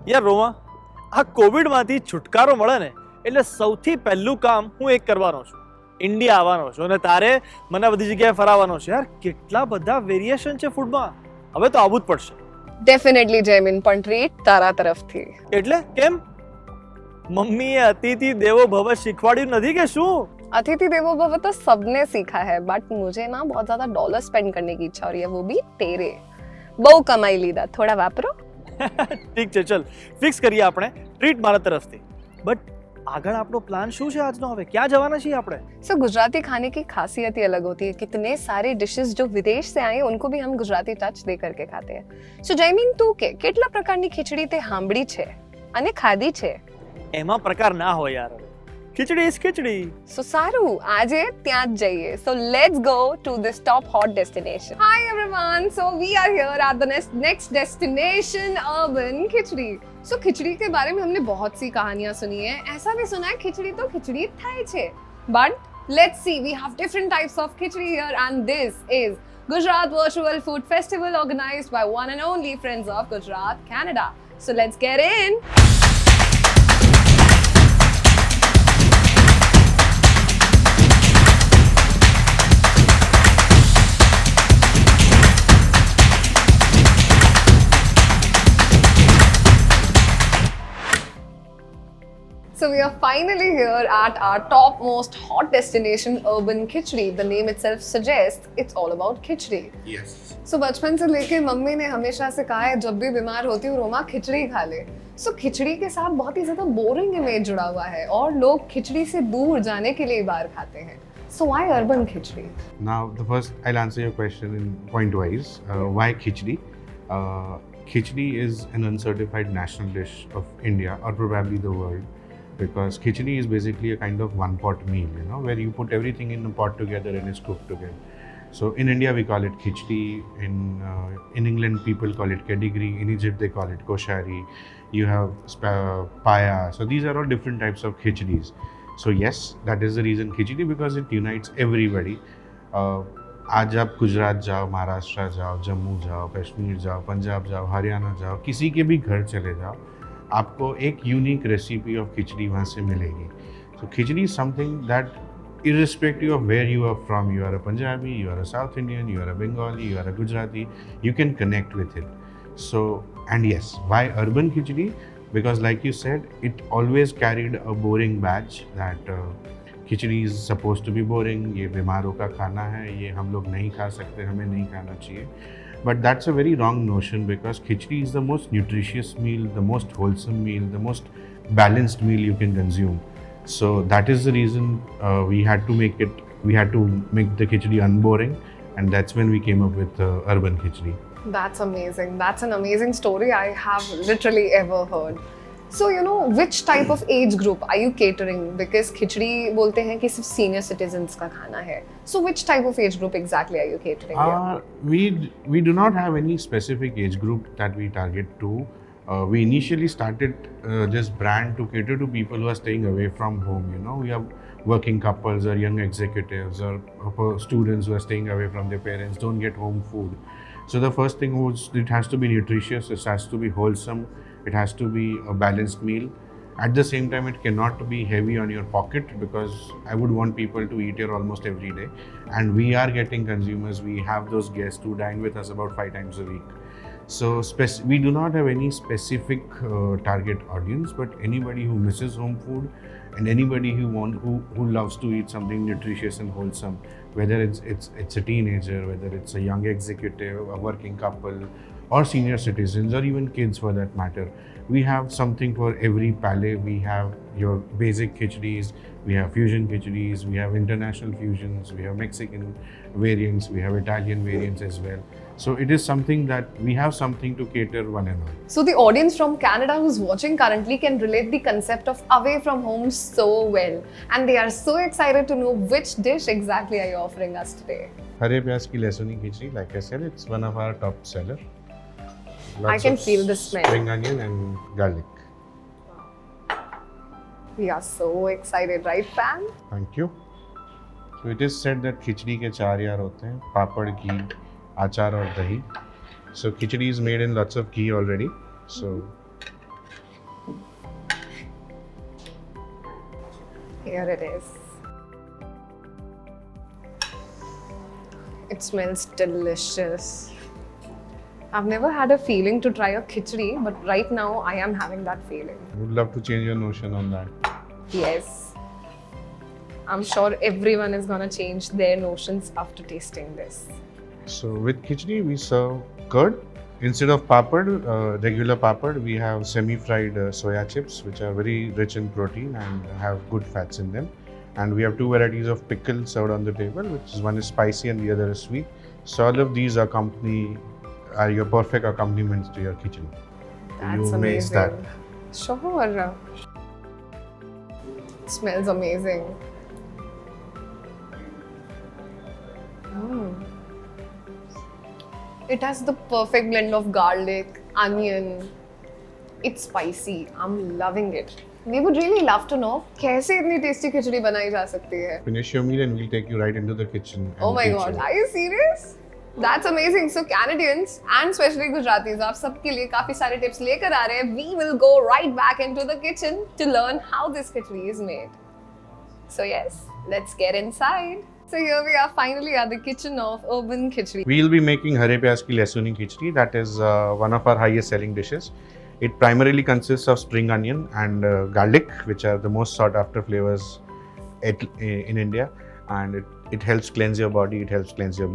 યાર રોમા, આ કોવિડમાંથી છુટકારો મળે ને એટલે સૌથી પહેલું કામ હું એક કરવાનો છું. ઇન્ડિયા આવવાનો છું અને તારે મને બધી જગ્યાએ ફરાવવાનો છે. યાર કેટલા બધા વેરિએશન છે ફૂડમાં, હવે તો આવવું જ પડશે. ડેફિનેટલી જયમીન, પણ ટ્રીટ તારા તરફથી. એટલે કેમ? મમ્મીએ અતિથિ દેવો ભવ શીખવાડ્યું નથી કે શું? अतिथि देवो भव तो सबने सीखा है, बट मुझे ना बहुत ज्यादा डॉलर स्पेंड करने की इच्छा हो रही है, वो भी तेरे. બહુ કમાઈ લીધા, થોડા વાપરો. ઠીક છે, ચલ ફિક્સ કરીએ આપણે ટ્રીટ મારા તરફથી. બટ આગળ આપણો પ્લાન શું છે આજનો? હવે ક્યાં જવાના છીએ આપણે? सो गुजराती खाने की खासियत ही अलग होती है. कितने सारे डिशेस जो विदेश से आए उनको भी हम गुजराती टच दे करके खाते हैं. सो जयमीन, તું કે કેટલા પ્રકારની ખીચડી તે સાંભળી છે અને ખાધી છે? એમાં પ્રકાર ના હોય યાર, ખીચડી ઇઝ ખીચડી. સો સારું, આજે ત્યાં જ જઈએ. So let's go to this top hot destination. Hi everyone, so we are here at the next destination urban Khichdi. So खिचड़ी के बारे में हमने बहुत सी कहानियां सुनी है. ऐसा भी सुना है खिचड़ी तो खिचड़ी થાય છે. But let's see, we have different types of khichdi here and this is Gujarat Virtual Food Festival organized by one and only Friends of Gujarat, Canada. So let's get in. So we are finally here at our top most hot destination, Urban Khichdi. The name itself suggests it's all about khichdi. Yes. So बचपन से लेके mummy ने हमेशा से कहा है जब भी बीमार होती हूँ रोमा खिचड़ी खा ले. So खिचड़ी के साथ बहुत ही ज्यादा बोरिंग इमेज जुड़ा हुआ है और लोग खिचड़ी से दूर जाने के लिए बाहर खाते हैं. So why Urban Khichdi? Now, the first, I'll answer your question in point wise. Why khichdi? Khichdi is an uncertified national dish of India or probably the world, because khichdi is basically a kind of one pot meal, you know, where you put everything in a pot together and it's cooked together. So in India we call it khichdi. In England people call it kedigri. In Egypt they call it koshari. You have paya. So these are all different types of khichdi's. So yes, that is the reason khichdi, because it unites everybody. आज आप गुजरात जाओ, महाराष्ट्र जाओ, जम्मू जाओ, कश्मीर जाओ, पंजाब जाओ, हरियाणा जाओ, किसी के भी घर चले जाओ, आपको एक यूनिक रेसिपी ऑफ खिचड़ी वहाँ से मिलेगी. So khichdi is something that irrespective of where you are from, you are a Punjabi, you are a South Indian, you are a Bengali, you are a Gujarati, you can connect with it. So, and yes, why urban khichdi? Because like you said, it always carried a boring badge that khichdi is supposed to be boring, ये बीमारों का खाना है, ये हम लोग नहीं खा सकते, हमें नहीं खाना चाहिए. But that's a very wrong notion, because khichdi is the most nutritious meal, the most wholesome meal, the most balanced meal you can consume. So that is the reason we had to make the khichdi unboring, and that's when we came up with urban khichdi. That's amazing. That's an amazing story I have literally ever heard. So you know, which type of age group are you catering? Because खिचड़ी बोलते हैं कि सिर्फ senior citizens का खाना है. So which type of age group exactly are you catering here? We do not have any specific age group that we target to. We initially started this brand to cater to people who are staying away from home. You know, we have working couples or young executives or students who are staying away from their parents, don't get home food. So the first thing was, it has to be nutritious, it has to be wholesome, it has to be a balanced meal. At the same time, it cannot be heavy on your pocket, because I would want people to eat here almost every day. And we are getting consumers, we have those guests who dine with us about 5 times a week. So we do not have any specific target audience, but anybody who misses home food and anybody who loves to eat something nutritious and wholesome, whether it's a teenager, whether it's a young executive, a working couple, or senior citizens, or even kids for that matter. We have something for every palate. We have your basic khichdis, we have fusion khichdis, we have international fusions, we have Mexican variants, we have Italian variants as well. So it is something that we have something to cater one and all. So the audience from Canada who's watching currently can relate the concept of away from home so well, and they are so excited to know which dish exactly are you offering us today. Hare pyaz ki lehsuni khichdi, like I said, it's one of our top seller. I can feel the smell. Spring onion and garlic. We are so excited, right, Pam? Thank you. So it is said that खिचड़ी के 4 यार होते हैं, पापड़, घी, अचार और दही. So khichdi is made in lots of ghee already. So Here it is. It smells delicious. I've never had a feeling to try a khichdi, but right now I am having that feeling. I would love to change your notion on that. Yes. I'm sure everyone is gonna change their notions after tasting this. So with khichdi, we serve curd. Instead of papad, regular papad, we have semi-fried soya chips, which are very rich in protein and have good fats in them. And we have two varieties of pickle served on the table, which is one is spicy and the other is sweet. So all of these are your perfect accompaniments to your khichdi. That's You amazing. may start. Sure. Smells amazing. Mm. It has the perfect blend of garlic, onion. It's spicy. I'm loving it. We would really love to know कैसे इतनी tasty खिचड़ी बनाई जा सकती है. Finish your meal and we'll take you right into the kitchen. And Oh my teach god, you. are you serious? That's amazing. So Canadians and especially Gujaratis, आप सबके लिए काफी सारे tips लेकर आ रहे हैं. We will go right back into the kitchen to learn how this khichdi is made. So yes, let's get inside. So here we are finally at the kitchen of Urban Khichdi. We'll be making Hare Pyaz ki Lehsuni Khichdi. That is one of our highest selling dishes. It primarily consists of spring onion and garlic, which are the most sought after flavors in India. And it helps cleanse your body, it helps cleanse your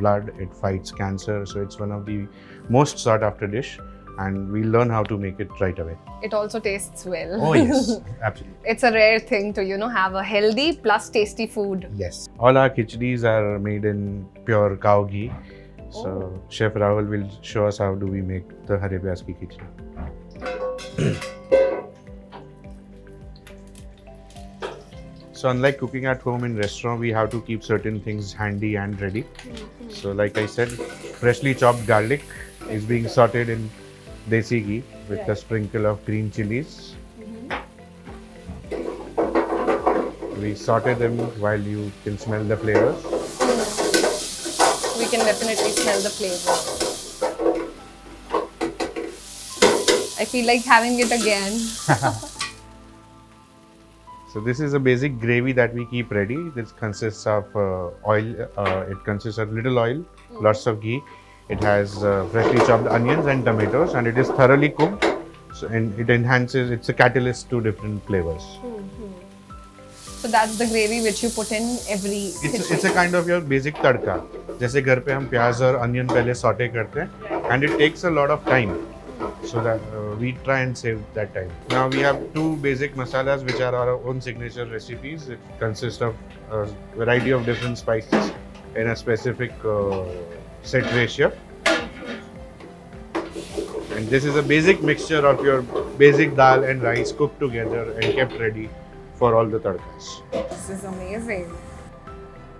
blood, it fights cancer. So it's one of the most sought after dish. And we'll learn how to make it right away. It also tastes well. Oh yes, absolutely. It's a rare thing to, have a healthy plus tasty food. Yes. All our khichdis are made in pure cow ghee. So Chef Rahul will show us how do we make the Hare Pyaz ki khichdi. So unlike cooking at home in restaurant, we have to keep certain things handy and ready. So like I said, freshly chopped garlic is being sauteed in desi ghee with a sprinkle of green chilies. We saute them while you can smell the flavors. We can definitely smell the flavor. I feel like having it again. So this is a basic gravy that we keep ready. This consists of oil. It consists of little oil, lots of ghee. It has freshly chopped onions and tomatoes, and it is thoroughly cooked. So and it enhances. It's a catalyst to different flavors. So that's the gravy which you put in every It's a kind of your basic तड़का. जैसे घर पे हम प्याज और onion पहले saute करते हैं, and it takes a lot of time. So that we try and save that time. Now we have two basic masalas which are our own signature recipes. It consists of a variety of different spices in a specific set ratio. And this is a basic mixture of your basic dal and rice cooked together and kept ready for all the tadkas. This is amazing.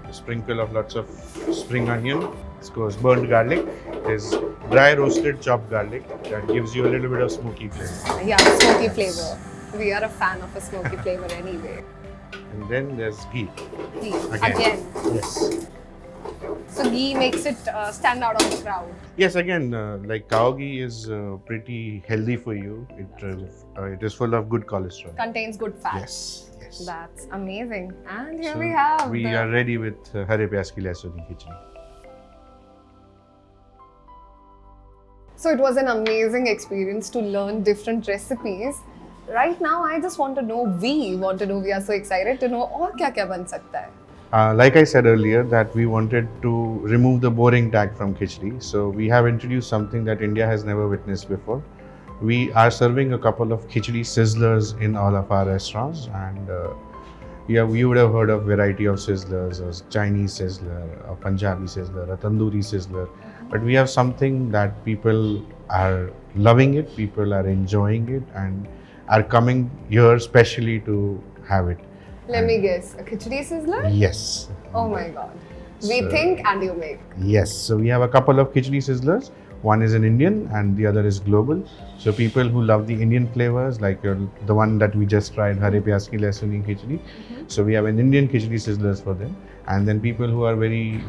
A sprinkle of lots of spring onion. This goes burnt garlic. There's dry roasted chopped garlic that gives you a little bit of smoky flavor. Yeah, smoky flavor. We are a fan of a smoky flavor anyway. And then there's ghee. Ghee. Again. Yes. So ghee makes it stand out of the crowd. Yes, again, like cow ghee is pretty healthy for you. It is full of good cholesterol. Contains good fat. Yes. Yes. That's amazing. And here So we have. We are ready with Hare Pyaz ki Lehsuni Khichdi. So it was an amazing experience to learn different recipes. Right now, I just want to know, we are so excited to know और क्या-क्या बन सकता है. Like I said earlier, that we wanted to remove the boring tag from khichdi. So we have introduced something that India has never witnessed before. We are serving a couple of khichdi sizzlers in all of our restaurants, and you would have heard of variety of sizzlers, a Chinese sizzler, a Punjabi sizzler, a tandoori sizzler. But we have something that people are loving it, people are enjoying it, and are coming here specially to have it. Let me guess, a khichdi sizzler? Yes. Oh my god. We So- think and you make. Yes, so we have a couple of khichdi sizzlers. One is an Indian and the other is global. So people who love the Indian flavors, like the one that we just tried, Hare Pyaz ki Lehsuni Khichdi. So we have an Indian khichdi sizzlers for them. And then people who are very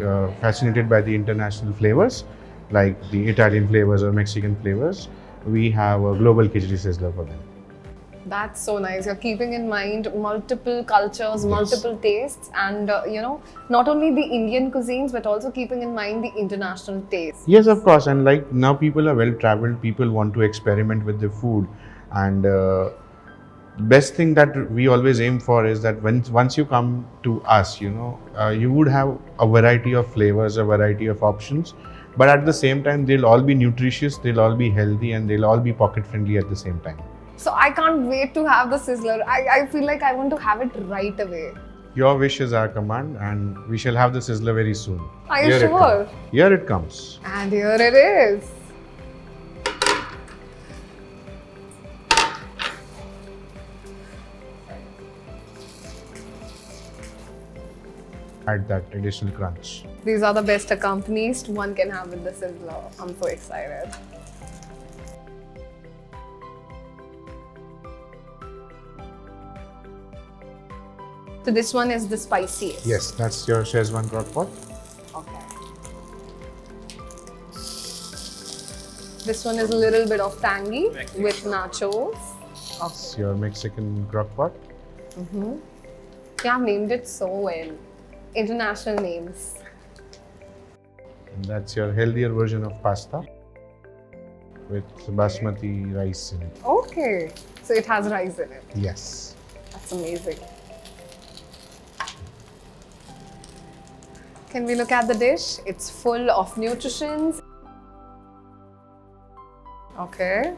fascinated by the international flavors, like the Italian flavors or Mexican flavors, we have a global khichdi sizzler for them. That's so nice. You're keeping in mind multiple cultures, multiple tastes, and not only the Indian cuisines, but also keeping in mind the international tastes. Yes, of course. And like now, people are well traveled. People want to experiment with the food, and best thing that we always aim for is that once you come to us, you would have a variety of flavors, a variety of options, but at the same time, they'll all be nutritious, they'll all be healthy, and they'll all be pocket friendly at the same time. So I can't wait to have the sizzler. I feel like I want to have it right away. Your wish is our command, and we shall have the sizzler very soon. Are you Here it sure? comes. Here it comes. And here it is. Add that additional crunch. These are the best accompanist one can have with the sizzler. I'm so excited. So this one is the spiciest. Yes, that's your Szechuan crockpot. Okay. This one is a little bit of tangy with nachos. It's your Mexican crockpot. Yeah, I've named it so well. International names. And that's your healthier version of pasta with basmati rice in it. Okay. So it has rice in it. Yes. That's amazing. Can we look at the dish? It's full of nutritions. Okay.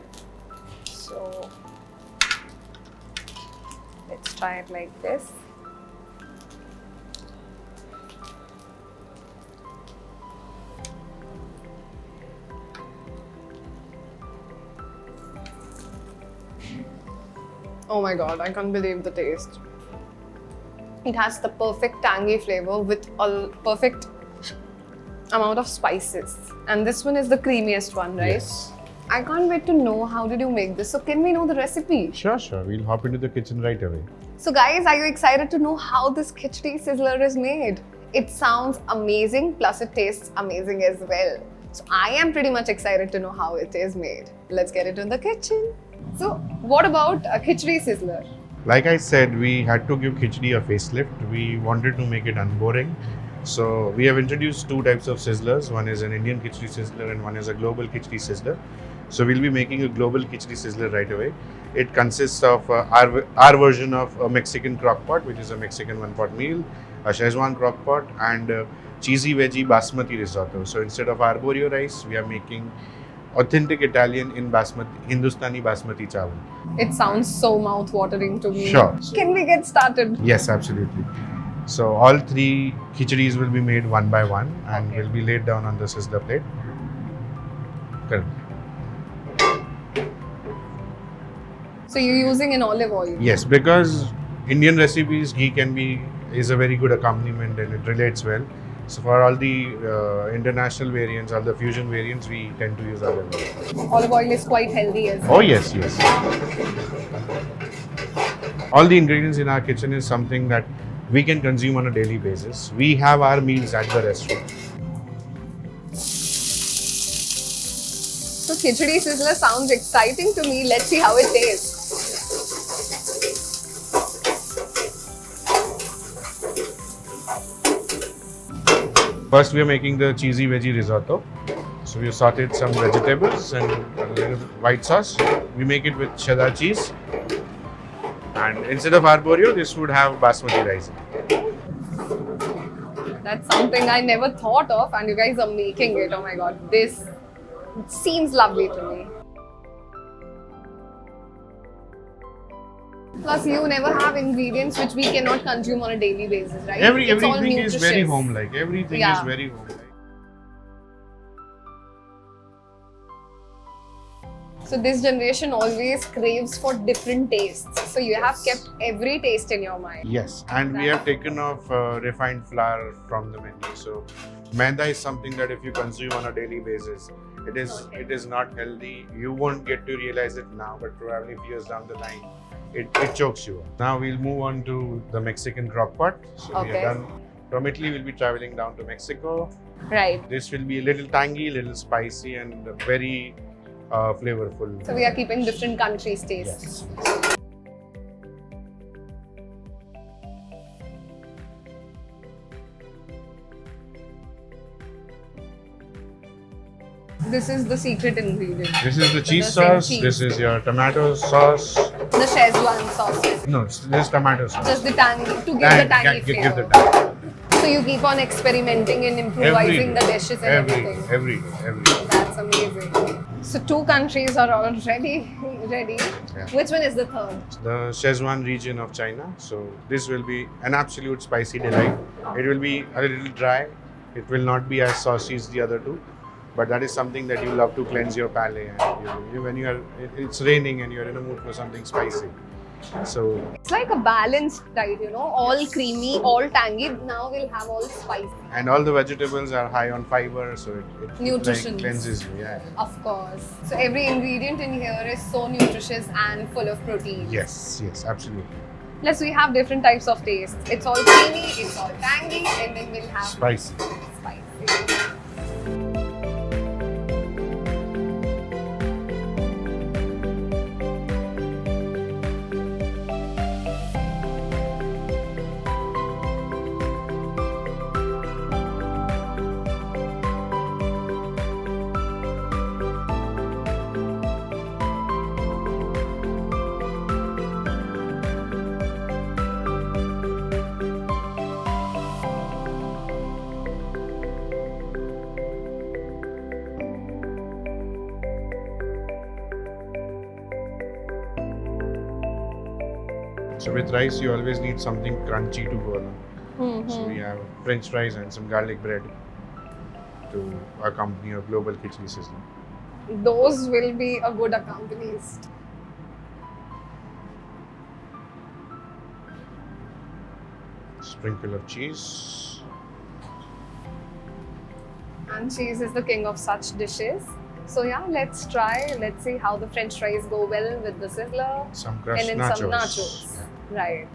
So let's try it like this. Oh my god, I can't believe the taste. It has the perfect tangy flavor with a perfect amount of spices. And this one is the creamiest one, right? Yes. I can't wait to know how did you make this. So can we know the recipe? Sure. We'll hop into the kitchen right away. So guys, are you excited to know how this khichdi sizzler is made? It sounds amazing, plus it tastes amazing as well. So I am pretty much excited to know how it is made. Let's get into the kitchen. So what about a khichdi sizzler? Like I said, we had to give khichdi a facelift. We wanted to make it unboring. So we have introduced two types of sizzlers. One is an Indian khichdi sizzler and one is a global khichdi sizzler. So we'll be making a global khichdi sizzler right away. It consists of our version of a Mexican crockpot, which is a Mexican one-pot meal, a Szechuan crockpot, and cheesy veggie basmati risotto. So instead of arborio rice, we are making authentic Italian in Hindustani basmati chawal. It sounds so mouth-watering to me. Sure. Can we get started? Yes, absolutely. So all three khichdi's will be made one by one and will be laid down on the sizzler plate. Correct. So you're using an olive oil? Yes, because Indian recipes, ghee is a very good accompaniment and it relates well. So for all the international variants, all the fusion variants, we tend to use olive oil. Olive oil is quite healthy as well. Oh yes. All the ingredients in our kitchen is something that we can consume on a daily basis. We have our meals at the restaurant. So khichdi sizzler sounds exciting to me. Let's see how it tastes. First, we are making the cheesy veggie risotto. So we have sauteed some vegetables and a little white sauce. We make it with cheddar cheese. And instead of arborio, this would have basmati rice. That's something I never thought of, and you guys are making it. Oh my god, this seems lovely to me. Plus, you never have ingredients which we cannot consume on a daily basis, right? It's all Everything is very nutritious. home-like. Everything Yeah. is very home-like. So this generation always craves for different tastes. So you have kept every taste in your mind. Yes, and we have taken off refined flour from the menu. So maida is something that if you consume on a daily basis, it is not healthy. You won't get to realize it now, but probably a few years down the line, it chokes you. Now we'll move on to the Mexican crockpot. So we Okay. are done. From Italy, we'll be traveling down to Mexico. Right. This will be a little tangy, a little spicy, and very flavorful. So we are keeping different countries' tastes. Yes. this is the secret ingredient. This is the cheese The same sauce. cheese. This is your tomato sauce. The Szechuan sauce. No, this is tomato sauce. Just the tangy, to give the tangy flavor. Give the tangy. So you keep on experimenting and improvising the dishes and everything. Every day. That's amazing. So 2 countries are already ready. Yeah. Which one is the third? The Szechuan region of China. So this will be an absolute spicy delight. It will be a little dry. It will not be as saucy as the other two. But that is something that you love to cleanse your palate. And when it's raining and you're in a mood for something spicy. So It's like a balanced diet, you know, all creamy, all tangy. Now we'll have all spicy. and all the vegetables are high on fiber, so it Nutrition. like cleanses you. Yeah. Of course. So every ingredient in here is so nutritious and full of protein. Yes, absolutely. Plus we have different types of tastes. It's all creamy, it's all tangy, and then we'll have Spicy. spicy. So with rice, you always need something crunchy to go along. So we have French fries and some garlic bread to accompany your global khichdi system. Those will be a good accompanist. Sprinkle of cheese. And cheese is the king of such dishes. So yeah, let's try. Let's see how the French fries go well with the sizzler Some and crushed then nachos. some nachos. Yeah. Right.